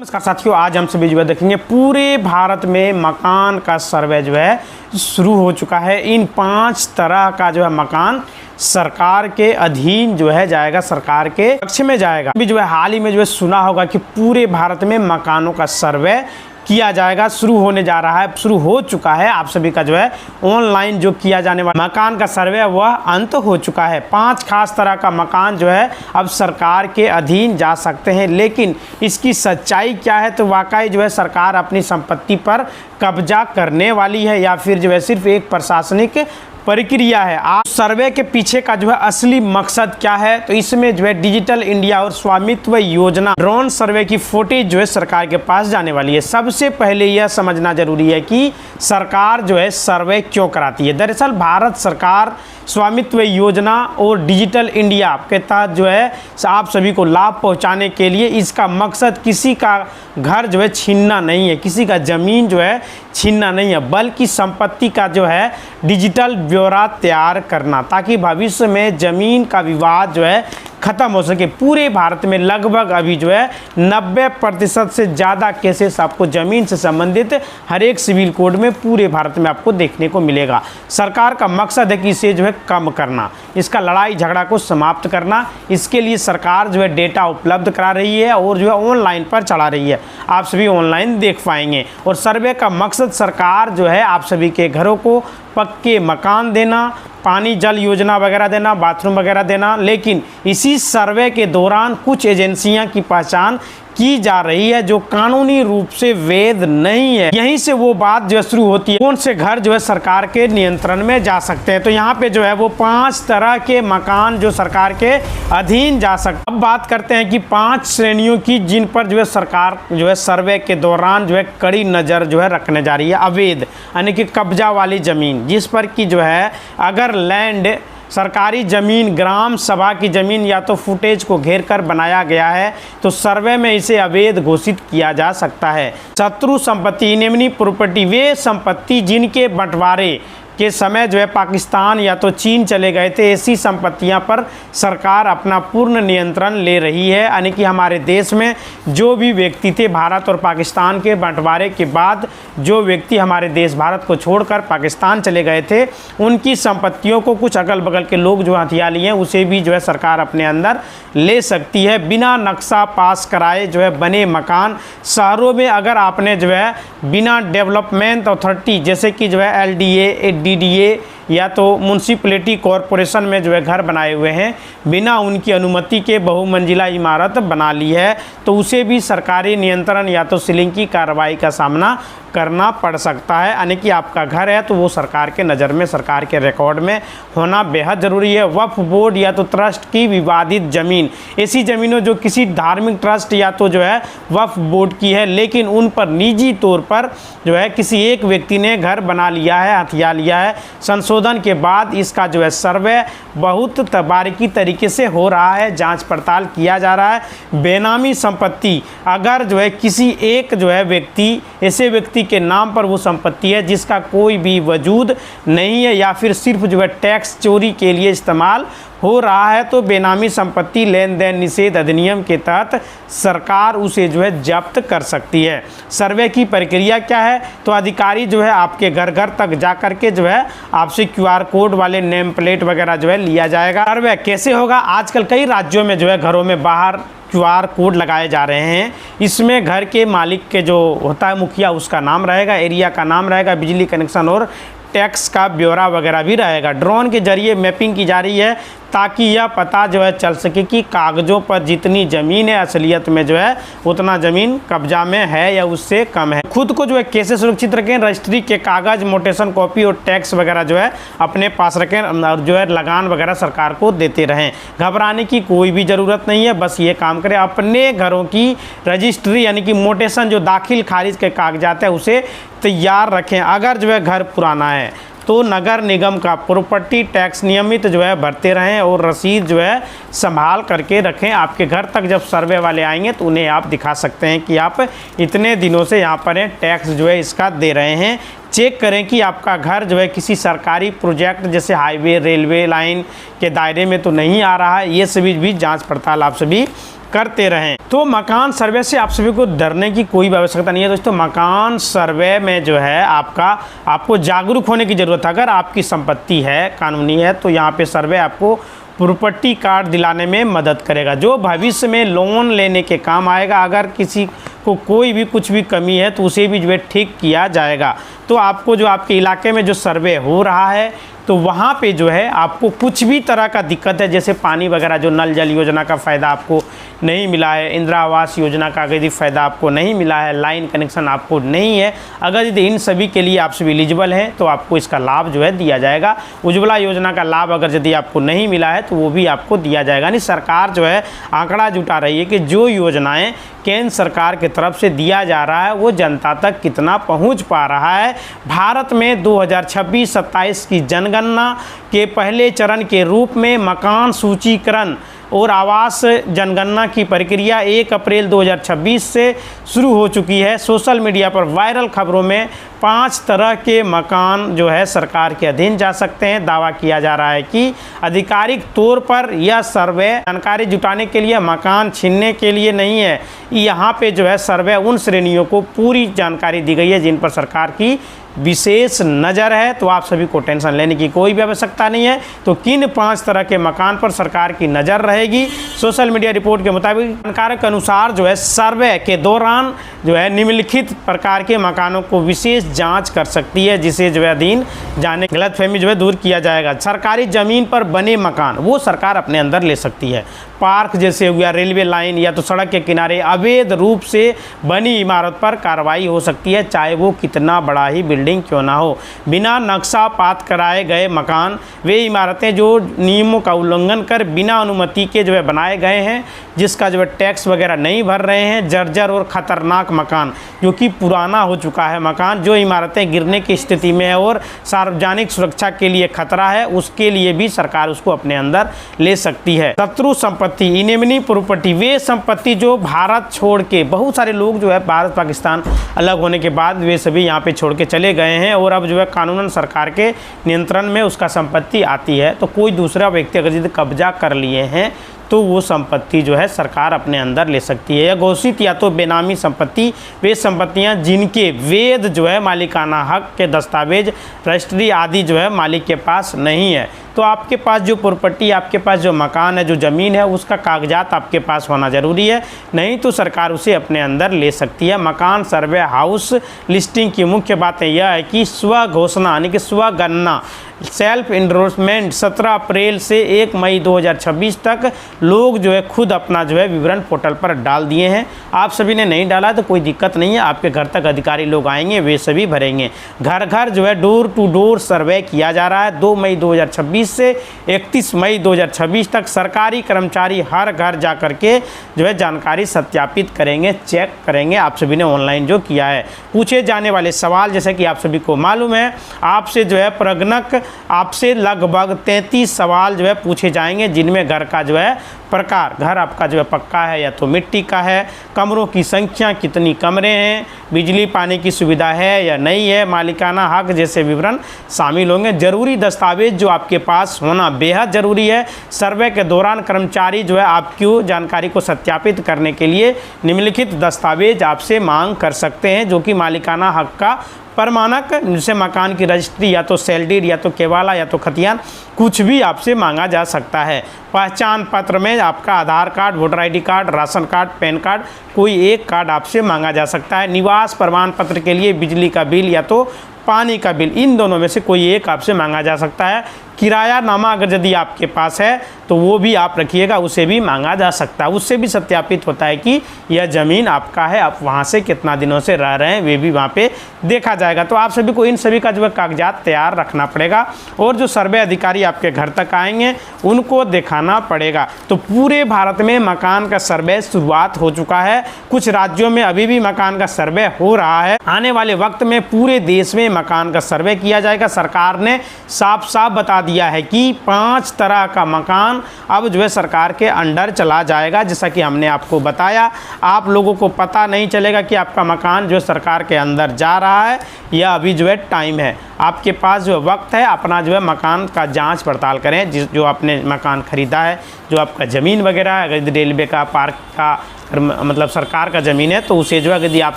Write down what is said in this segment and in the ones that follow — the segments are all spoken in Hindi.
नमस्कार साथियों, आज हम सभी जो है देखेंगे पूरे भारत में मकान का सर्वे जो है शुरू हो चुका है। इन 5 तरह का जो है मकान सरकार के अधीन जो है जाएगा, सरकार के पक्ष में जाएगा। अभी जो है हाल ही में जो है सुना होगा कि पूरे भारत में मकानों का सर्वे किया जाएगा, शुरू होने जा रहा है, शुरू हो चुका है। आप सभी का जो है ऑनलाइन जो किया जाने वाला मकान का सर्वे वह अंत हो चुका है। 5 खास तरह का मकान जो है अब सरकार के अधीन जा सकते हैं, लेकिन इसकी सच्चाई क्या है? तो वाकई जो है सरकार अपनी संपत्ति पर कब्जा करने वाली है या फिर जो है सिर्फ एक प्रशासनिक प्रक्रिया है। आप सर्वे के पीछे का जो है असली मकसद क्या है? तो इसमें जो है डिजिटल इंडिया और स्वामित्व योजना ड्रोन सर्वे की फुटेज जो है सरकार के पास जाने वाली है। सबसे पहले यह समझना जरूरी है कि सरकार जो है सर्वे क्यों कराती है। दरअसल भारत सरकार स्वामित्व योजना और डिजिटल इंडिया के तहत जो है आप सभी को लाभ पहुंचाने के लिए इसका मकसद किसी का घर जो है छीनना नहीं है, किसी का ज़मीन जो है छीनना नहीं है, बल्कि संपत्ति का जो है डिजिटल ब्यौरा तैयार करना, ताकि भविष्य में ज़मीन का विवाद जो है ख़त्म हो सके। पूरे भारत में लगभग अभी जो है 90% से ज़्यादा केसेस आपको ज़मीन से संबंधित हर एक सिविल कोड में पूरे भारत में आपको देखने को मिलेगा। सरकार का मकसद है कि इसे जो है कम करना, इसका लड़ाई झगड़ा को समाप्त करना। इसके लिए सरकार जो है डेटा उपलब्ध करा रही है और जो है ऑनलाइन पर चढ़ा रही है, आप सभी ऑनलाइन देख पाएंगे। और सर्वे का मकसद सरकार जो है आप सभी के घरों को पक्के मकान देना, पानी जल योजना वगैरह देना, बाथरूम वगैरह देना। लेकिन इसी सर्वे के दौरान कुछ एजेंसियां की पहचान की जा रही है जो कानूनी रूप से वैध नहीं है। यहीं से वो बात जो है शुरू होती है, कौन से घर जो है सरकार के नियंत्रण में जा सकते हैं। तो यहाँ पे जो है वो 5 तरह के मकान जो सरकार के अधीन जा सकते हैं। अब बात करते हैं कि 5 श्रेणियों की जिन पर जो है सरकार जो है सर्वे के दौरान जो है कड़ी नज़र जो है रखने जा रही है। अवैध यानी कि कब्जा वाली ज़मीन, जिस पर कि जो है अगर लैंड सरकारी ज़मीन, ग्राम सभा की ज़मीन या तो फुटेज को घेर कर बनाया गया है तो सर्वे में इसे अवैध घोषित किया जा सकता है। शत्रु संपत्ति, इनेमी प्रॉपर्टी, वे संपत्ति जिनके बंटवारे के समय जो है पाकिस्तान या तो चीन चले गए थे, ऐसी संपत्तियां पर सरकार अपना पूर्ण नियंत्रण ले रही है। यानी कि हमारे देश में जो भी व्यक्ति थे, भारत और पाकिस्तान के बंटवारे के बाद जो व्यक्ति हमारे देश भारत को छोड़कर पाकिस्तान चले गए थे, उनकी संपत्तियों को कुछ अगल बगल के लोग जो हथिया लिए हैं उसे भी जो है सरकार अपने अंदर ले सकती है। बिना नक्शा पास कराए जो है बने मकान, शहरों में अगर आपने जो है बिना डेवलपमेंट अथॉरिटी जैसे कि जो है LDA, DDA या तो म्यूनसिपैलिटी कॉरपोरेशन में जो है घर बनाए हुए हैं, बिना उनकी अनुमति के बहुमंजिला इमारत बना ली है, तो उसे भी सरकारी नियंत्रण या तो सीलिंग की कार्रवाई का सामना करना पड़ सकता है। यानी कि आपका घर है तो वो सरकार के नज़र में, सरकार के रिकॉर्ड में होना बेहद ज़रूरी है। वक्फ बोर्ड या तो ट्रस्ट की विवादित ज़मीन, ऐसी ज़मीनों जो किसी धार्मिक ट्रस्ट या तो जो है वक्फ बोर्ड की है, लेकिन उन पर निजी तौर पर जो है किसी एक व्यक्ति ने घर बना लिया है, हथिया लिया है। संशोधन के बाद इसका जो है सर्वे बहुत बारीकी तरीके से हो रहा है, जांच पड़ताल किया जा रहा है। बेनामी संपत्ति, अगर जो है किसी एक जो है व्यक्ति, ऐसे व्यक्ति के नाम पर वो संपत्ति है जिसका कोई भी वजूद नहीं है या फिर सिर्फ जो है टैक्स चोरी के लिए इस्तेमाल हो रहा है, तो बेनामी संपत्ति लेन देन निषेध अधिनियम के तहत सरकार उसे जो है जब्त कर सकती है। सर्वे की प्रक्रिया क्या है? तो अधिकारी जो है आपके घर घर तक जा कर के जो है आपसे QR कोड वाले नेम प्लेट वगैरह जो है लिया जाएगा। सर्वे कैसे होगा? आजकल कई राज्यों में जो है घरों में बाहर QR कोड लगाए जा रहे हैं। इसमें घर के मालिक के जो होता है मुखिया, उसका नाम रहेगा, एरिया का नाम रहेगा, बिजली कनेक्शन और टैक्स का ब्यौरा वगैरह भी रहेगा। ड्रोन के जरिए मैपिंग की जा रही है ताकि यह पता जो है चल सके कि कागज़ों पर जितनी ज़मीन है असलियत में जो है उतना ज़मीन कब्जा में है या उससे कम है। खुद को जो है कैसे सुरक्षित रखें? रजिस्ट्री के कागज़, मोटेशन कॉपी और टैक्स वगैरह जो है अपने पास रखें और जो है लगान वगैरह सरकार को देते रहें। घबराने की कोई भी ज़रूरत नहीं है, बस ये काम करें, अपने घरों की रजिस्ट्री यानी कि मोटेशन जो दाखिल खारिज के कागजात है उसे तैयार रखें। अगर जो है घर पुराना है तो नगर निगम का प्रॉपर्टी टैक्स नियमित जो है भरते रहें और रसीद जो है संभाल करके रखें। आपके घर तक जब सर्वे वाले आएंगे तो उन्हें आप दिखा सकते हैं कि आप इतने दिनों से यहाँ पर हैं, टैक्स जो है इसका दे रहे हैं। चेक करें कि आपका घर जो है किसी सरकारी प्रोजेक्ट जैसे हाईवे, रेलवे लाइन के दायरे में तो नहीं आ रहा है। ये सभी भी जांच पड़ताल आप सभी करते रहें। तो मकान सर्वे से आप सभी को डरने की कोई भी आवश्यकता नहीं है दोस्तों। मकान सर्वे में जो है आपको जागरूक होने की ज़रूरत है। अगर आपकी संपत्ति है, कानूनी है, तो यहाँ पे सर्वे आपको प्रॉपर्टी कार्ड दिलाने में मदद करेगा, जो भविष्य में लोन लेने के काम आएगा। अगर किसी को कोई भी कुछ भी कमी है तो उसे भी जो है ठीक किया जाएगा। तो आपको जो आपके इलाके में जो सर्वे हो रहा है तो वहाँ पे जो है आपको कुछ भी तरह का दिक्कत है, जैसे पानी वगैरह जो नल जल योजना का फ़ायदा आपको नहीं मिला है, इंदिरा आवास योजना का यदि फ़ायदा आपको नहीं मिला है, लाइन कनेक्शन आपको नहीं है, अगर यदि इन सभी के लिए आप सभी एलिजिबल हैं तो आपको इसका लाभ जो है दिया जाएगा। उज्ज्वला योजना का लाभ अगर यदि आपको नहीं मिला है तो वो भी आपको दिया जाएगा। यानी सरकार जो है आंकड़ा जुटा रही है कि जो योजनाएं केंद्र सरकार की तरफ से दिया जा रहा है वो जनता तक कितना पहुंच पा रहा है। भारत में 2026-27 की जनगणना के पहले चरण के रूप में मकान सूचीकरण और आवास जनगणना की प्रक्रिया 1 अप्रैल 2026 से शुरू हो चुकी है। सोशल मीडिया पर वायरल खबरों में 5 तरह के मकान जो है सरकार के अधीन जा सकते हैं। दावा किया जा रहा है कि आधिकारिक तौर पर यह सर्वे जानकारी जुटाने के लिए, मकान छीनने के लिए नहीं है। यहाँ पे जो है सर्वे उन श्रेणियों को पूरी जानकारी दी गई है जिन पर सरकार की विशेष नज़र है। तो आप सभी को टेंशन लेने की कोई भी आवश्यकता नहीं है। तो किन 5 तरह के मकान पर सरकार की नज़र रहेगी? सोशल मीडिया रिपोर्ट के मुताबिक जानकारी के अनुसार जो है सर्वे के दौरान जो है निम्नलिखित प्रकार के मकानों को विशेष जांच कर सकती है, जिसे जो है अधीन जाने गलतफहमी जो है दूर किया जाएगा। सरकारी ज़मीन पर बने मकान वो सरकार अपने अंदर ले सकती है। पार्क जैसे हो गया, रेलवे लाइन या तो सड़क के किनारे अवैध रूप से बनी इमारत पर कार्रवाई हो सकती है, चाहे वो कितना बड़ा ही बिल्डिंग क्यों ना हो। बिना नक्शा पात कराए गए मकान वे इमारतें जो नियमों का उल्लंघन कर बिना अनुमति के जो है बनाए गए हैं, जिसका जो है टैक्स वगैरह नहीं भर रहे हैं। जर्जर और ख़तरनाक मकान, जो कि पुराना हो चुका है मकान, जो इमारतें गिरने की स्थिति में है और सार्वजनिक सुरक्षा के लिए खतरा है, उसके लिए भी सरकार उसको अपने अंदर ले सकती है। शत्रु संपत्ति, इनेमनी प्रॉपर्टी, वे संपत्ति जो भारत छोड़ के, बहुत सारे लोग जो है भारत पाकिस्तान अलग होने के बाद वे सभी यहाँ पे छोड़ के चले गए हैं और अब जो है कानूनन सरकार के नियंत्रण में उसका संपत्ति आती है। तो कोई दूसरा व्यक्ति अगर यदि कब्जा कर लिए हैं तो वो संपत्ति जो है सरकार अपने अंदर ले सकती है। या घोषित या तो बेनामी संपत्ति, वे संपत्तियां जिनके वैध जो है मालिकाना हक के दस्तावेज, रजिस्ट्री आदि जो है मालिक के पास नहीं है। तो आपके पास जो प्रॉपर्टी, आपके पास जो मकान है, जो ज़मीन है, उसका कागजात आपके पास होना ज़रूरी है, नहीं तो सरकार उसे अपने अंदर ले सकती है। मकान सर्वे हाउस लिस्टिंग की मुख्य बातें यह है कि स्व घोषणा यानी कि स्व गणना, सेल्फ इंडोर्समेंट 17 अप्रैल से 1 मई 2026 तक लोग जो है खुद अपना जो है विवरण पोर्टल पर डाल दिए हैं। आप सभी ने नहीं डाला तो कोई दिक्कत नहीं है, आपके घर तक अधिकारी लोग आएंगे, वे सभी भरेंगे। घर घर जो है डोर टू डोर सर्वे किया जा रहा है। 2 मई 2026 से 31 मई 2026 तक सरकारी कर्मचारी हर घर जा कर के जो है जानकारी सत्यापित करेंगे, चेक करेंगे। आप सभी ने ऑनलाइन जो किया है। पूछे जाने वाले सवाल, जैसे कि आप सभी को मालूम है, आपसे जो है प्रगणक आपसे लगभग 33 सवाल जो है पूछे जाएंगे, जिनमें घर का जो है प्रकार, घर आपका जो है पक्का है या तो मिट्टी का है, कमरों की संख्या, कितनी कमरे हैं, बिजली पानी की सुविधा है या नहीं है, मालिकाना हक जैसे विवरण शामिल होंगे। जरूरी दस्तावेज जो आपके पास होना बेहद ज़रूरी है। सर्वे के दौरान कर्मचारी जो है आपकी जानकारी को सत्यापित करने के लिए निम्नलिखित दस्तावेज आपसे मांग कर सकते हैं, जो कि मालिकाना हक का प्रमाणक, जैसे मकान की रजिस्ट्री या तो सेल डीड या तो केवाला या तो खतियान, कुछ भी आपसे मांगा जा सकता है। पहचान पत्र में आपका Aadhaar card, voter ID card, ration card, PAN card, कोई एक कार्ड आपसे मांगा जा सकता है। निवास प्रमाण पत्र के लिए बिजली का बिल या तो पानी का बिल, इन दोनों में से कोई एक आपसे मांगा जा सकता है। किरायानामा अगर यदि आपके पास है तो वो भी आप रखिएगा, उसे भी मांगा जा सकता है। उससे भी सत्यापित होता है कि यह ज़मीन आपका है, आप वहाँ से कितना दिनों से रह रहे हैं, वे भी वहाँ पे देखा जाएगा। तो आप सभी को इन सभी का जो है कागजात तैयार रखना पड़ेगा और जो सर्वे अधिकारी आपके घर तक आएंगे उनको दिखाना पड़ेगा। तो पूरे भारत में मकान का सर्वे शुरुआत हो चुका है। कुछ राज्यों में अभी भी मकान का सर्वे हो रहा है। आने वाले वक्त में पूरे देश में मकान का सर्वे किया जाएगा। सरकार ने साफ साफ बता दिया है कि 5 तरह का मकान अब जो है सरकार के अंडर चला जाएगा। जैसा कि हमने आपको बताया, आप लोगों को पता नहीं चलेगा कि आपका मकान जो है सरकार के अंदर जा रहा है या अभी जो है टाइम है। आपके पास जो वक्त है अपना जो है मकान का जांच पड़ताल करें। जो आपने मकान ख़रीदा है, जो आपका ज़मीन वगैरह है, अगर रेलवे का, पार्क का, मतलब सरकार का ज़मीन है तो उसे जो है यदि आप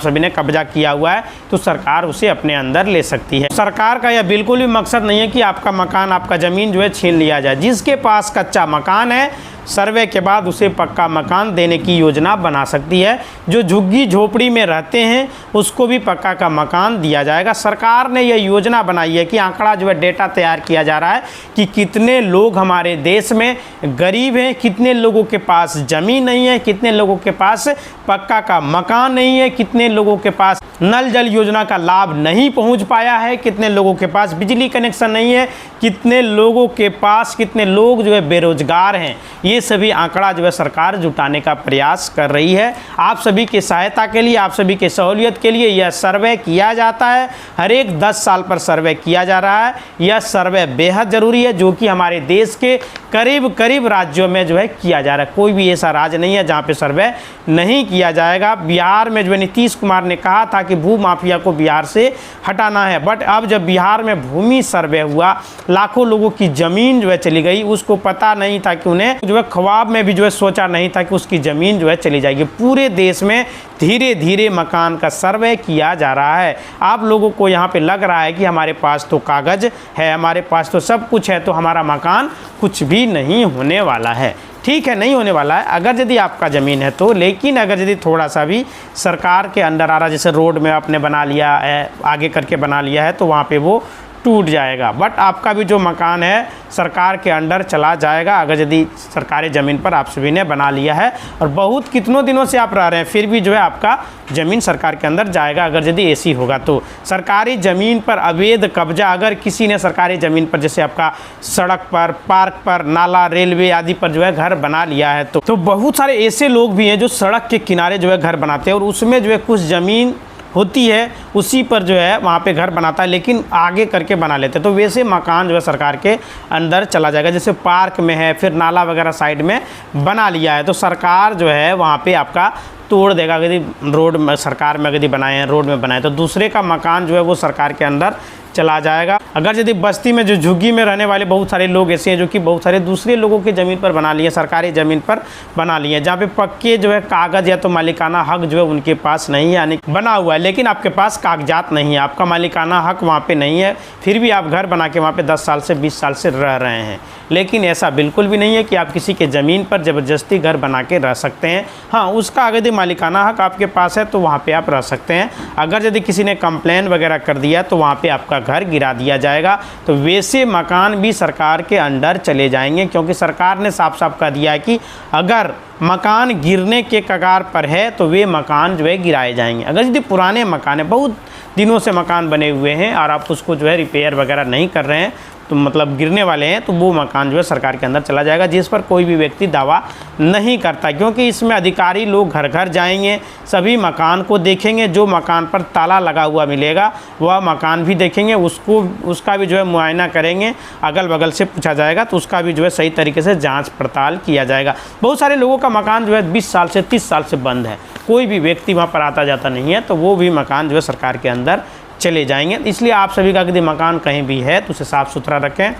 सभी ने कब्जा किया हुआ है तो सरकार उसे अपने अंदर ले सकती है। सरकार का यह बिल्कुल भी मकसद नहीं है कि आपका मकान, आपका ज़मीन जो है छीन लिया जाए। जिसके पास कच्चा मकान है, सर्वे के बाद उसे पक्का मकान देने की योजना बना सकती है। जो झुग्गी झोपड़ी में रहते हैं उसको भी पक्का का मकान दिया जाएगा। सरकार ने यह योजना बनाई है कि आंकड़ा जो है डेटा तैयार किया जा रहा है कि कितने लोग हमारे देश में गरीब हैं, कितने लोगों के पास ज़मीन नहीं है, कितने लोगों के पास पक्का का मकान नहीं है, कितने लोगों के पास नल जल योजना का लाभ नहीं पहुंच पाया है, कितने लोगों के पास बिजली कनेक्शन नहीं है, कितने लोगों के पास, कितने लोग जो है बेरोजगार हैं। ये सभी आंकड़ा जो है सरकार जुटाने का प्रयास कर रही है। आप सभी की सहायता के लिए, आप सभी की सहूलियत के लिए यह सर्वे किया जाता है। हर एक 10 साल पर सर्वे किया जा रहा है। यह सर्वे बेहद ज़रूरी है, जो कि हमारे देश के करीब करीब राज्यों में जो है किया जा रहा है। कोई भी ऐसा राज्य नहीं है जहाँ पे सर्वे नहीं किया जाएगा। बिहार में जो है नीतीश कुमार ने कहा था कि भू माफिया को बिहार से हटाना है, बट अब जब बिहार में भूमि सर्वे हुआ, लाखों लोगों की ज़मीन जो है चली गई। उसको पता नहीं था कि उन्हें जो है ख्वाब में भी जो है सोचा नहीं था कि उसकी ज़मीन जो है चली जाएगी। पूरे देश में धीरे धीरे मकान का सर्वे किया जा रहा है। आप लोगों को यहाँ पे लग रहा है कि हमारे पास तो कागज़ है, हमारे पास तो सब कुछ है, तो हमारा मकान कुछ भी नहीं होने वाला है। ठीक है, नहीं होने वाला है अगर यदि आपका ज़मीन है तो। लेकिन अगर यदि थोड़ा सा भी सरकार के अंडर आ रहा, जैसे रोड में आपने बना लिया है, आगे करके बना लिया है, तो वहाँ पे वो टूट जाएगा। बट आपका भी जो मकान है सरकार के अंडर चला जाएगा अगर यदि सरकारी ज़मीन पर आप सभी ने बना लिया है और बहुत कितनों दिनों से आप रह रहे हैं, फिर भी जो है आपका ज़मीन सरकार के अंदर जाएगा अगर यदि ऐसी होगा तो। सरकारी ज़मीन पर अवैध कब्जा, अगर किसी ने सरकारी ज़मीन पर, जैसे आपका सड़क पर, पार्क पर, नाला, रेलवे आदि पर जो है घर बना लिया है, तो बहुत सारे ऐसे लोग भी हैं जो सड़क के किनारे जो है घर बनाते हैं और उसमें जो है कुछ ज़मीन होती है, उसी पर जो है वहाँ पे घर बनाता है, लेकिन आगे करके बना लेते हैं। तो वैसे मकान जो है सरकार के अंदर चला जाएगा। जैसे पार्क में है, फिर नाला वगैरह साइड में बना लिया है, तो सरकार जो है वहाँ पे आपका तोड़ देगा। यदि रोड में सरकार में यदि बनाए हैं, रोड में बनाए, तो दूसरे का मकान जो है वो सरकार के अंदर चला जाएगा। अगर यदि बस्ती में जो झुग्गी में रहने वाले बहुत सारे लोग ऐसे हैं जो कि बहुत सारे दूसरे लोगों की ज़मीन पर बना लिए, सरकारी ज़मीन पर बना लिए, जहाँ पे पक्के जो है कागज़ या तो मालिकाना हक जो है उनके पास नहीं है, यानी बना हुआ है लेकिन आपके पास कागजात नहीं है, आपका मालिकाना हक वहाँ पे नहीं है, फिर भी आप घर बना के वहाँ पे 10 साल से 20 साल से रह रहे हैं। लेकिन ऐसा बिल्कुल भी नहीं है कि आप किसी के ज़मीन पर ज़बरदस्ती घर बना के रह सकते हैं। हाँ, उसका अगर यदि मालिकाना हक आपके पास है तो वहाँ पे आप रह सकते हैं। अगर यदि किसी ने कंप्लेन वगैरह कर दिया तो वहाँ पे आपका घर गिरा दिया जाएगा। तो वैसे मकान भी सरकार के अंडर चले जाएंगे, क्योंकि सरकार ने साफ साफ कह दिया है कि अगर मकान गिरने के कगार पर है तो वे मकान जो है गिराए जाएंगे। अगर यदि पुराने मकान है, बहुत दिनों से मकान बने हुए हैं और आप उसको जो है रिपेयर वगैरह नहीं कर रहे हैं, तो मतलब गिरने वाले हैं, तो वो मकान जो है सरकार के अंदर चला जाएगा, जिस पर कोई भी व्यक्ति दावा नहीं करता, क्योंकि इसमें अधिकारी लोग घर घर जाएंगे, सभी मकान को देखेंगे। जो मकान पर ताला लगा हुआ मिलेगा वह मकान भी देखेंगे, उसका भी जो है मुआयना करेंगे, अगल बगल से पूछा जाएगा तो उसका भी जो है सही तरीके से जाँच पड़ताल किया जाएगा। बहुत सारे लोगों का मकान जो है 20 साल से 30 साल से बंद है, कोई भी व्यक्ति वहाँ पर आता जाता नहीं है, तो वो भी मकान जो है सरकार के अंदर चले जाएंगे। इसलिए आप सभी का यदि मकान कहीं भी है तो उसे साफ़ सुथरा रखें,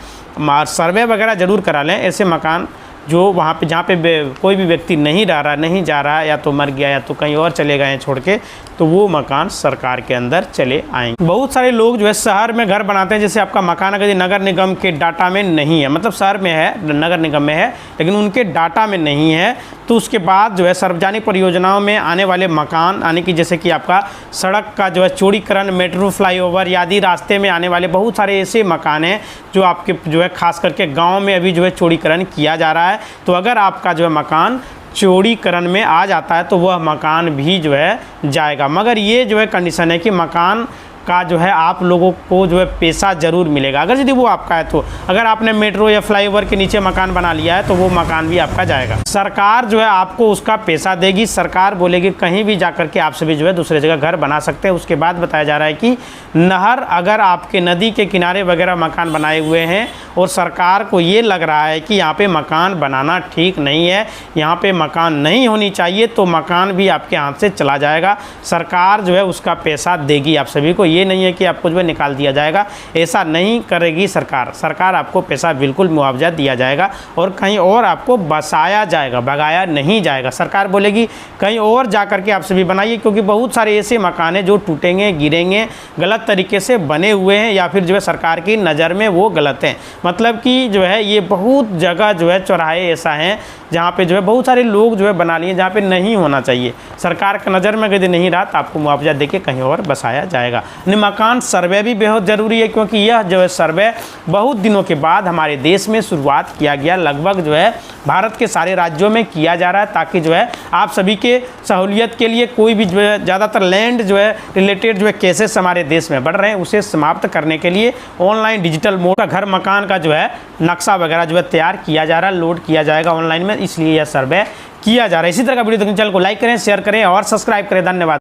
सर्वे वगैरह ज़रूर करा लें। ऐसे मकान जो वहाँ पे, जहाँ पे कोई भी व्यक्ति नहीं रह रहा, नहीं जा रहा, या तो मर गया या तो कहीं और चले गए हैं छोड़ के, तो वो मकान सरकार के अंदर चले आएंगे। बहुत सारे लोग जो है शहर में घर बनाते हैं, जैसे आपका मकान अगर नगर निगम के डाटा में नहीं है, मतलब शहर में है, नगर निगम में है, लेकिन उनके डाटा में नहीं है, तो उसके बाद जो है सार्वजनिक परियोजनाओं में आने वाले मकान, यानी कि जैसे कि आपका सड़क का जो है चौड़ीकरण, मेट्रो, फ्लाईओवर आदि रास्ते में आने वाले बहुत सारे ऐसे मकान हैं जो आपके जो है खास करके गाँव में अभी जो है चौड़ीकरण किया जा रहा है। तो अगर आपका जो है मकान चौड़ीकरण में आ जाता है तो वह मकान भी जो है जाएगा, मगर ये जो है कंडीशन है कि मकान का जो है आप लोगों को जो है पैसा ज़रूर मिलेगा, अगर यदि वो आपका है तो। अगर आपने मेट्रो या फ्लाईओवर के नीचे मकान बना लिया है तो वो मकान भी आपका जाएगा। सरकार जो है आपको उसका पैसा देगी, सरकार बोलेगी कहीं भी जाकर के आप सभी जो है दूसरे जगह घर बना सकते हैं। उसके बाद बताया जा रहा है कि नहर, अगर आपके नदी के किनारे वगैरह मकान बनाए हुए हैं और सरकार को ये लग रहा है कि यहाँ पे मकान बनाना ठीक नहीं है, यहाँ पे मकान नहीं होनी चाहिए, तो मकान भी आपके हाथ से चला जाएगा। सरकार जो है उसका पैसा देगी आप सभी को, ये नहीं है कि आपको जो है निकाल दिया जाएगा, ऐसा नहीं करेगी सरकार। सरकार आपको पैसा बिल्कुल मुआवजा दिया जाएगा और कहीं और आपको बसाया जाएगा, भगाया नहीं जाएगा। सरकार बोलेगी कहीं और जा करके आप सभी बनाइए, क्योंकि बहुत सारे ऐसे मकान हैं जो टूटेंगे, गिरेंगे, गलत तरीके से बने हुए हैं या फिर जो है सरकार की नज़र में वो गलत हैं। मतलब कि जो है ये बहुत जगह जो है चौराहे ऐसा हैं जहाँ पे जो है बहुत सारे लोग जो है बना लिए जहाँ पे नहीं होना चाहिए। सरकार की नज़र में यदि नहीं रहा तो आपको मुआवजा देके कहीं और बसाया जाएगा। मकान सर्वे भी बेहद ज़रूरी है, क्योंकि यह जो है सर्वे बहुत दिनों के बाद हमारे देश में शुरुआत किया गया, लगभग जो है भारत के सारे राज्यों में किया जा रहा है, ताकि जो है आप सभी के सहूलियत के लिए कोई भी जो है ज़्यादातर लैंड जो है रिलेटेड जो है केसेस हमारे देश में बढ़ रहे हैं, उसे समाप्त करने के लिए ऑनलाइन डिजिटल मोड का घर मकान का जो है नक्शा वगैरह जो है तैयार किया जा रहा है, लोड किया जाएगा ऑनलाइन में, इसलिए यह सर्वे किया जा रहा है। इसी तरह का वीडियो देखने चैनल को लाइक करें, शेयर करें और सब्सक्राइब करें। धन्यवाद।